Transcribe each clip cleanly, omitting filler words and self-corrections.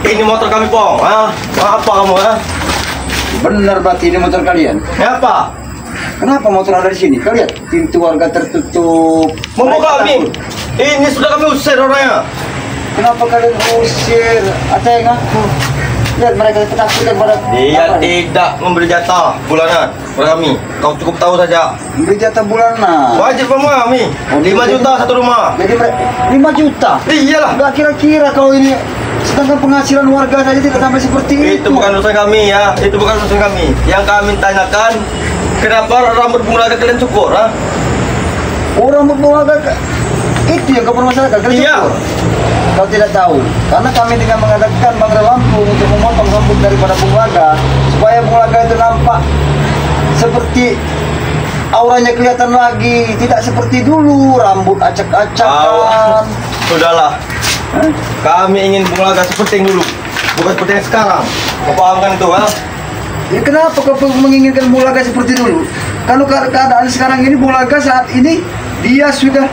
Ini motor kami, Pong. Ah, apa kamu, ah? Benar berarti ini motor kalian? Ya, apa? Kenapa motor ada di sini? Kau lihat pintu warga tertutup. Mau kami. Ini sudah kami usir orangnya. Kenapa kalian usir? Ada yang ngaku. Lihat mereka ketakutan pada. Dia tidak memberi jatah bulanan kepada kami. Kau cukup tahu saja. Beri jatah bulanan. Wajib sama kami. 5 juta satu rumah. Jadi 5 juta. Iyalah. Enggak kira-kira kau ini. Sedangkan penghasilan warga saja tidak sampai seperti itu. Itu bukan urusan kami ya. Itu bukan urusan kami. Yang kami tanyakan, kenapa rambut bunga kalian cukur, ha? Oh, rambut bunga itu yang kau permasalahkan. Kalian Iya. cukur. Kau tidak tahu, karena kami dengan mengadakan Bangre Lampung untuk memotong rambut daripada Bunglaga supaya Bunglaga itu nampak seperti auranya kelihatan lagi, tidak seperti dulu rambut acak-acakan. Sudahlah. Kami ingin Bunglaga seperti yang dulu, bukan seperti yang sekarang. Kau pahamkan itu, ha? Ya, kenapa kau menginginkan Bunglaga seperti dulu? Kalau keadaan sekarang ini Bunglaga saat ini dia sudah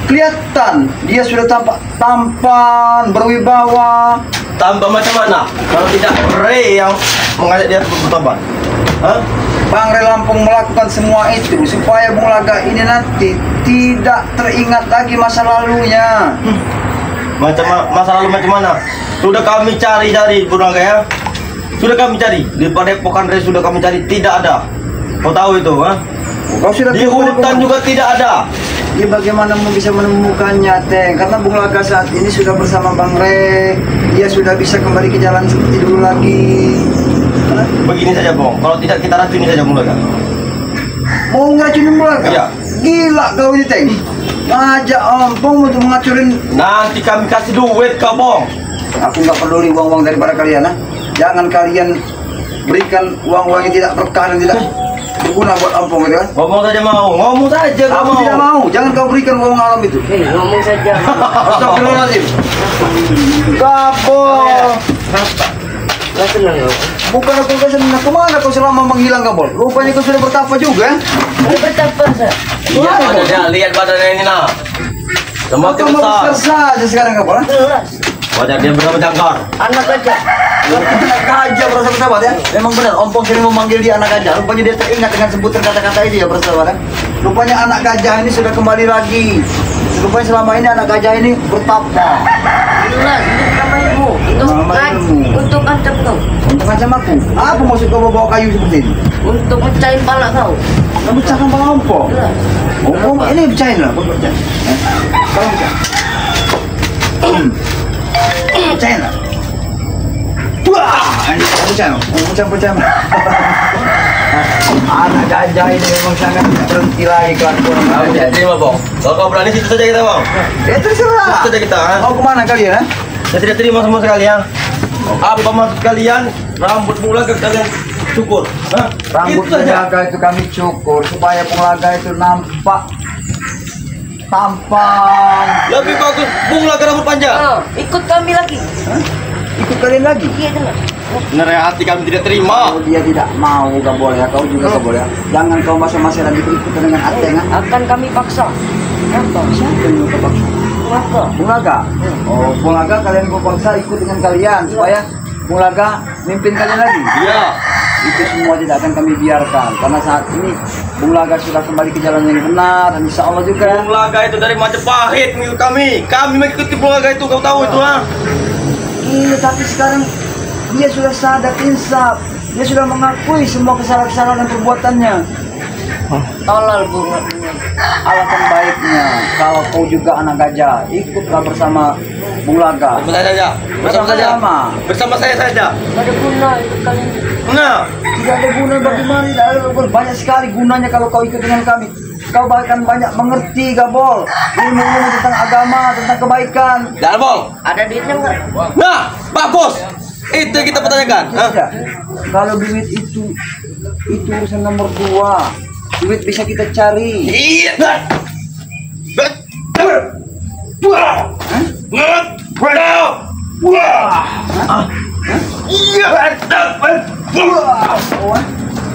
kelihatan, dia sudah tampan, berwibawa. Tambah macam mana? Kalau tidak Ray yang mengajak dia bertobat. Hah? Bangre Lampung melakukan semua itu supaya Bunglaga ini nanti tidak teringat lagi masa lalunya. Masa lalu macam mana? Sudah kami cari-cari Bunglaga ya. Sudah kami cari di Padepokan Ray, sudah kami cari, tidak ada. Kau tahu itu, ha? Kau sudah Di hutan juga tidak ada. Ya, bagaimana mau bisa menemukannya, Teng? Karena Bunglaga saat ini sudah bersama Bang Re, dia sudah bisa kembali ke jalan seperti dulu lagi. Begini saja, Bong. Kalau tidak kita racuni saja Bunglaga. Mau ngeracunin Bunglaga? Iya. Gila kau ini, Teng. Ngajak ompong untuk mengacurin. Nanti kami kasih duit kau, Bong. Aku nggak peduli uang-uang daripada kalian, ha? Jangan kalian berikan uang-uang yang tidak berkah dan tidak berguna buat ompong, gitu kan? Ngomong saja mau, ngomong saja kau Aku mau. tidak mau, jangan kau berikan uang alam itu. Ngomong saja. Astagfirullahaladzim. Gabol. Gak senang kau. Bukan aku senang, kemana kau selama menghilang Gabol? Rupanya kau sudah bertapa juga. Ada betapa sah. Iya, badannya, lihat badannya ini nah. Semakin Kau besar. besar saja sekarang Gabol, ha? Jelas. Wajah dia bersama jangkar. Anak aja. Anak gajah bersahabat ya. Memang benar, ompong sering memanggil dia anak gajah. Rupanya dia teringat dengan sebutan kata-kata ini ya bersahabat ya. Rupanya anak gajah ini sudah kembali lagi. Rupanya selama ini anak gajah ini bertapa. Jelas. Ini nama ilmu. Itu Nama ilmu. untuk ancam kau. Untuk macam aku. Apa maksud kau bawa kayu seperti ini? Untuk mecahin pala kau. Kamu pecahkan bang ompong. Jelas. Ompong ini pecahin lah, kau pecahin. Kalau pecah. Pecahin lah. Wah, ini pecahin. Pecahin. Anak gajah ini memang sangat berhenti lagi kelakuan Kau gajah. tidak terima, Bong. Kalau kau berani situ saja kita, Bong. Ya terserah. Situ saja kita, ha? Mau kemana kalian? Ha? Saya tidak terima sama sekali, ya. Apa maksud kalian? Rambut Bunglaga kalian cukur, ha? Rambut Itu saja. Bunglaga itu kami cukur supaya Bunglaga itu nampak tampan. Lebih bagus Bunglaga rambut panjang. Oh, ikut kami lagi. Hah? Ikut kalian lagi? Iya jelas. Benar ya, hati kami tidak terima. Kalau dia tidak mau, gak boleh ya. Kau juga gak boleh ya. Jangan kau masa-masa lagi ikut dengan Ateng. Ha? Akan kami paksa. Apa? Siapa yang mau kepaksa? Kenapa? Bunglaga. Oh, Bunglaga kalian kau paksa ikut dengan kalian supaya Bunglaga mimpin kalian lagi. Iya. Itu semua tidak akan kami biarkan karena saat ini Bunglaga sudah kembali ke jalan yang benar dan insya Allah juga. Bunglaga itu dari Majapahit mengikut kami. Kami mengikuti Bunglaga itu, kau tahu itu, ha? Iya, tapi sekarang dia sudah sadar insaf. Dia sudah mengakui semua kesalahan-kesalahan dan perbuatannya. Tolol bunga. Alangkah baiknya kalau kau juga anak gajah ikutlah bersama Bunglaga. Bersama saya saja. Bersama saja. Bersama. Bersama saya saja. Gak ada guna ikut kalian. Nah, Tidak ada guna bagaimana? Tidak ada banyak sekali gunanya kalau kau ikut dengan kami. Kau bahkan banyak mengerti, Gabol, ilmu-ilmu tentang agama, tentang kebaikan. dah, Bong. Ada duitnya enggak? Nah, bagus. Itu yang kita pertanyakan, ha? Tidak. Kalau duit itu urusan nomor 2. Duit bisa kita cari. Iya. Iya.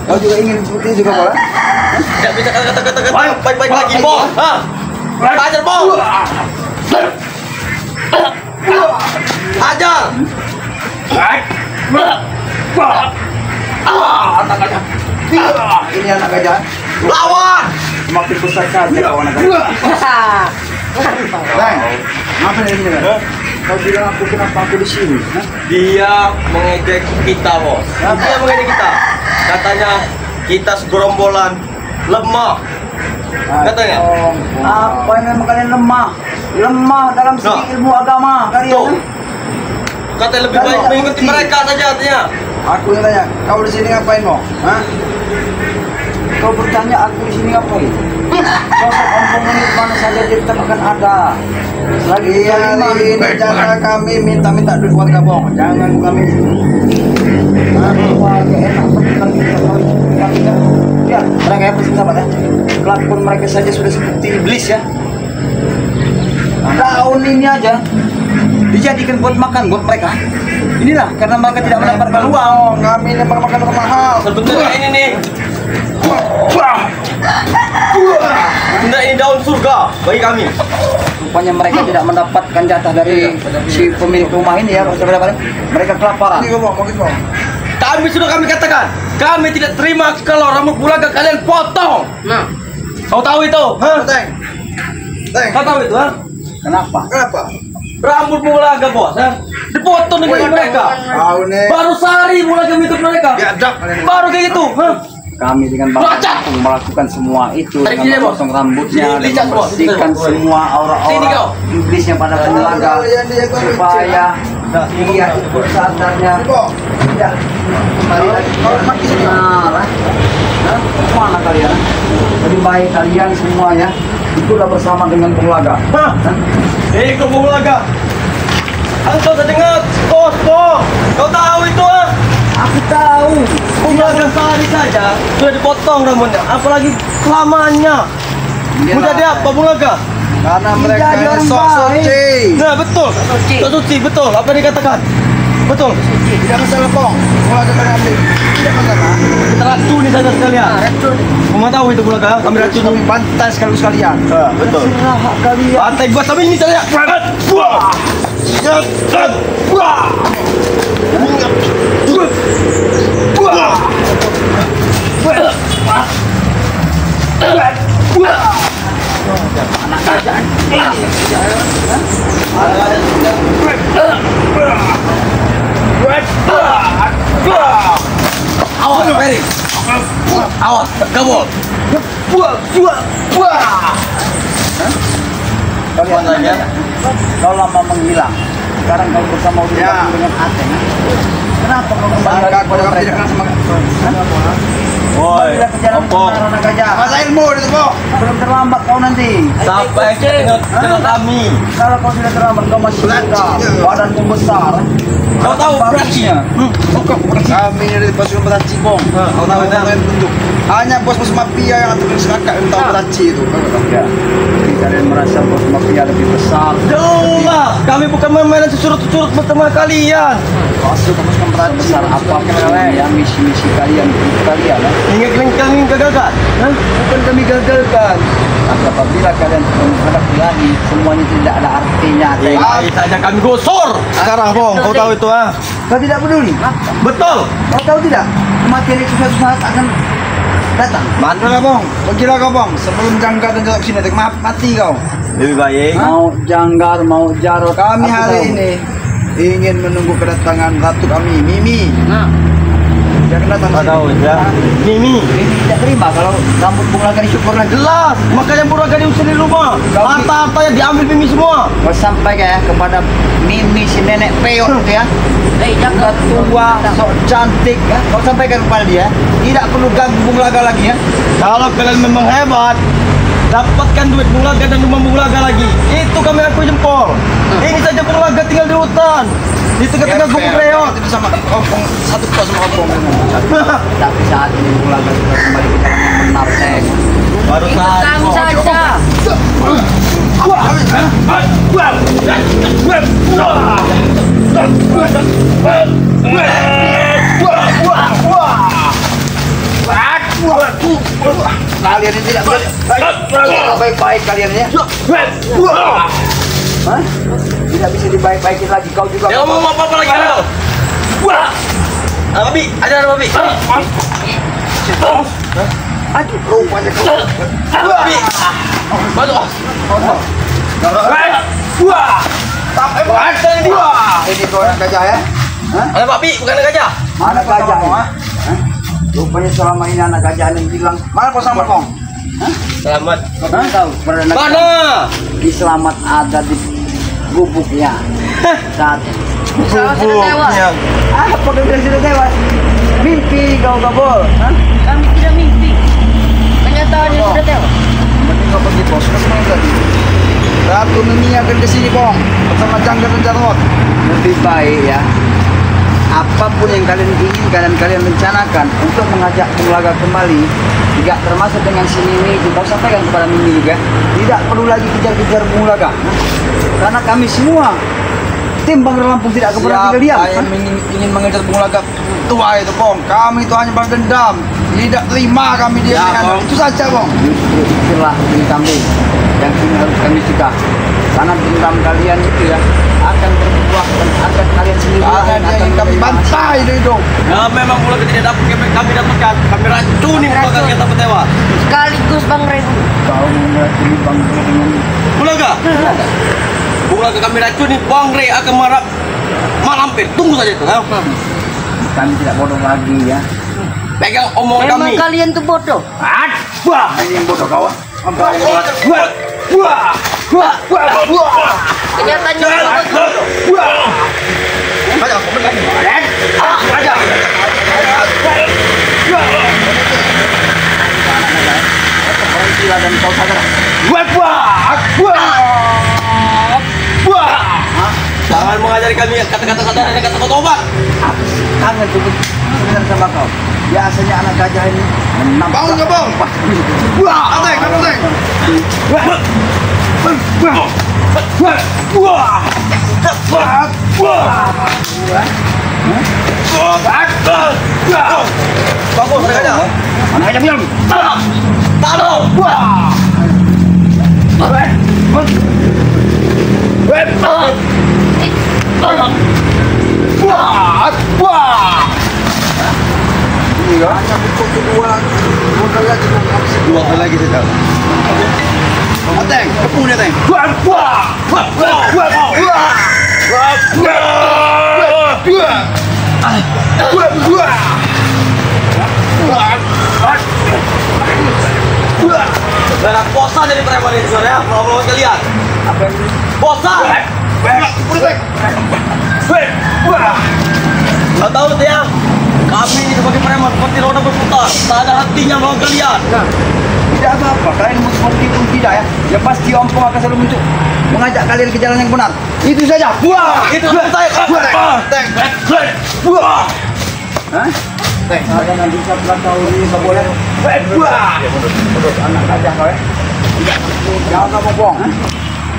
Kau juga ingin seperti itu juga, Bol? Tidak bisa kata-kata baik-baik lagi, Bong. Ha? Ajar, Bol. Ajar. Anak gajah. Ini anak gajah. Lawan! Semakin besar saja kawan anak gajah. Bang, ngapain ini kan? Kau bilang aku kenapa aku di sini? Hah? Dia mengejek kita, bos. Dia mengejek kita. Katanya kita segerombolan lemah. Katanya. Apa yang memang kalian lemah? Lemah dalam segi Nah. ilmu agama kalian. Tuh. Katanya lebih baik mengikuti mereka saja katanya. Aku yang tanya, kau di sini ngapain mau? Hah? Kau bertanya aku di sini ngapain? Sosok ompong ini mana saja di tempat akan ada. Lagi ini jaga kami minta duit buat gabung. Jangan kami. Wah, enak betul kami. Ya, mereka yang bersama sahabat ya. Kelakuan mereka saja sudah seperti iblis ya. Daun ini aja dijadikan buat makan buat mereka. Inilah karena mereka tidak mendapatkan uang. Kami ini makan mahal. Sebetulnya ini nih. Benda ini daun surga bagi kami. Rupanya mereka tidak mendapatkan jatah dari si pemilik rumah ini ya. Mereka kelaparan. Kami sudah kami katakan, kami tidak terima kalau rambut bulaga kalian potong. Nah, Kau tahu itu? Hah? Kau tahu itu? Hah? Kenapa? Rambut bulaga bos, ha? Dipotong dengan mereka. Baru sehari bulaga ikut mereka. Baru kayak gitu, hah? Kami dengan bangsa melakukan semua itu Tarik dengan dia, Bos. memotong rambutnya Lihat, dan Bos. membersihkan Bos. semua Sini, kau. aura-aura iblisnya pada penjelaga supaya dia ikut sadarnya tidak kembali lagi benar. Mana kalian? Lebih baik kalian semuanya itulah bersama dengan penjelaga. Hah? Ikut bulaga. Engkau terdengar, bos. Kau tahu itu, ha? Aku tahu. Bulaga sehari saja sudah dipotong rambutnya, apalagi selamanya. Mau jadi apa bulaga? Karena mereka ini sok suci. Nah, betul. Suci. Sok suci, betul. Apa yang dikatakan? Betul. Tidak masalah pong. Penjelaga kalian ambil. Tidak masalah. Kita racuni saja sekalian. Kamu tahu itu bulaga? Kami racuni. Kami bantai sekalian. Betul. Hak kalian. Pantai gua sama ini saja. Wah. Wah. Awas, Ferry. Awas, kabur. Kalian saja. Kau lama menghilang. Sekarang kau bersama dengan Ateng. Kenapa kau kembali lagi kepada mereka? Woi, Ompong. Masa ilmu itu kok. Belum terlambat kau nanti. Sampai dengan kami. Kalau kau sudah terlambat kau masih muda, badanmu besar. Kau tahu beratnya? Kami dari pasukan Betaci Bong. Kau tahu itu? Bentuk. Hanya bos-bos mafia yang atau serakak yang tahu Betaci itu. Ya. Jadi kalian merasa bos mafia lebih besar. Jauh lah. Kami bukan main-mainan securut-securut bersama kalian. Masuk ke pasukan Betaci besar apapun ya misi-misi kalian untuk kalian. Hingga kalian gagalkan. Hah? Bukan kami gagalkan. Apabila kalian menghadapi lagi, semuanya tidak ada artinya. Ini saja kami gosor. Sekarang, Bong, kau tahu itu, ha? Kau tidak peduli? Betul. Kau tahu tidak? Kematian itu suatu saat akan datang. Mana kau, Bong? Pergilah kau, Bong. Sebelum Janggar dan Jarot sini, mati kau. Lebih baik. Mau Janggar, mau Jarot. Kami hari ini ingin menunggu kedatangan ratu kami, Mimi. nah, Jangan datang. Kau tahu, ya? Mimi. Mimi tidak terima kalau rambut Bung Laga disyukur lagi. Jelas. Makanya Buraga diusir di rumah. Harta-hartanya diambil Mimi semua. Kau sampaikan ya kepada Mimi si nenek peot itu ya. jaga Tua, sok cantik ya. Kau sampaikan kepada dia, tidak perlu ganggu Bung Laga lagi ya. Kalau kalian memang hebat, dapatkan duit Bulaga dan rumah Bulaga lagi. Itu kami akui jempol. Ini saja Bulaga tinggal di hutan. Di tengah-tengah gubuk reot. Itu sama kompong satu pos sama kompong. Tapi saat ini Bung Laga sudah kembali ke jalan yang benar, Teng. Baru saat. kami saja. Kalian ini tidak baik-baik kalian ya. Hah? Tidak bisa dibaik-baikin lagi. Kau juga. Jangan ngomong apa-apa lagi kau. Babi, ada babi. Aduh, rupanya kau. Babi. Masuk. Wah. Sampai ada ini. Ini kau anak gajah ya? Hah? Ada babi, bukan ada gajah. Mana gajah? Hah? Rupanya selama ini anak gajah yang bilang, mana kau sama kong? Hah? Selamat. Kau tahu? Mana? Di Selamat ada di gubuknya. Saat Sudah tewas. apa kau bilang sudah tewas? Mimpi kau kabul. Hah? Kami tidak mimpi. Kenyataannya sudah tewas. Mending kau pergi bos, kau semua tadi. Ratu Nini akan kesini kong bersama Janggar dan Jarot. Lebih baik ya. Apapun yang kalian inginkan dan kalian rencanakan untuk mengajak Bung kembali, tidak termasuk dengan si Mimi itu, kau sampaikan kepada Mimi juga. Tidak perlu lagi kejar-kejar Bung karena kami semua tim Bangsa Lampung tidak akan pernah tinggal diam. Yang ingin mengejar Bung Lagak tua itu, Bong. Kami itu hanya balas dendam. Tidak terima kami dia. Itu saja, Bong. Justru itulah ini kami yang ini harus kami cegah. Karena dendam kalian itu ya akan berbuah dan akan kalian sendiri Karena dia ingin kami bantai itu. Ya memang Bung Lagak tidak dapat kami dapatkan. Kami racuni Bung Lagak kita tewas. Sekaligus Bang Rebu. Kau meracuni Bang dengan Bung Lagak. Bung Lagak kami racuni, Bang Re akan marah malampir. Tunggu saja itu. kami tidak bodoh lagi ya. Pegang omongan Memang kami. kalian tuh bodoh. Wah, ini yang bodoh kau. Kenyataannya bodoh. Berhentilah dan kau sadar. Jangan mengajari kami kata-kata sadar dan kata tobat. Kangen tuh benar sama kau. Biasanya anak gajah ini menampak. Bangun nggak, Bang? Wah, ateng, ateng. Bagus, mereka. Anak gajah bilang. Taruh. Ini ya. Hanya pukul kedua kali lagi. Dua kali lagi sudah. Ateng, tepung dia, Ateng. Udah bosan jadi preman ini, Sor, ya? Mau kalian. Apa yang Bosan. Kau tahu Tiang, kami ini sebagai preman seperti roda berputar, tak ada hatinya melawan kalian. Nah, tidak apa-apa, kalian mau seperti itu tidak ya. Ya pasti ompong akan selalu muncul mengajak kalian ke jalan yang benar. Itu saja. Itu saya. Hah? Ada nanti setelah tahu ini kau boleh. Anak gajah kau ya. Jangan kamu bohong.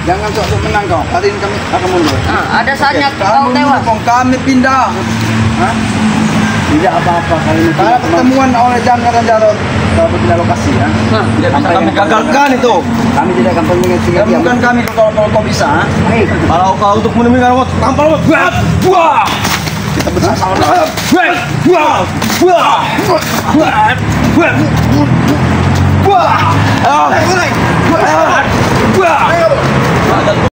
Jangan sok-sok menang kau. Hari ini kami akan mundur. Ada saatnya kau Kamu tewas. bohong, kami pindah. Hah? Tidak apa-apa kali ini. Karena pertemuan oleh Jangkar dan Jarot. Kalau pindah lokasi ya. Tidak bisa kami gagalkan itu. Kami tidak akan pergi tinggal diam. Bukan kami kalau kau bisa. Ha? Hei, Kalau kau untuk menemui kamu, tampal kita bersama-sama.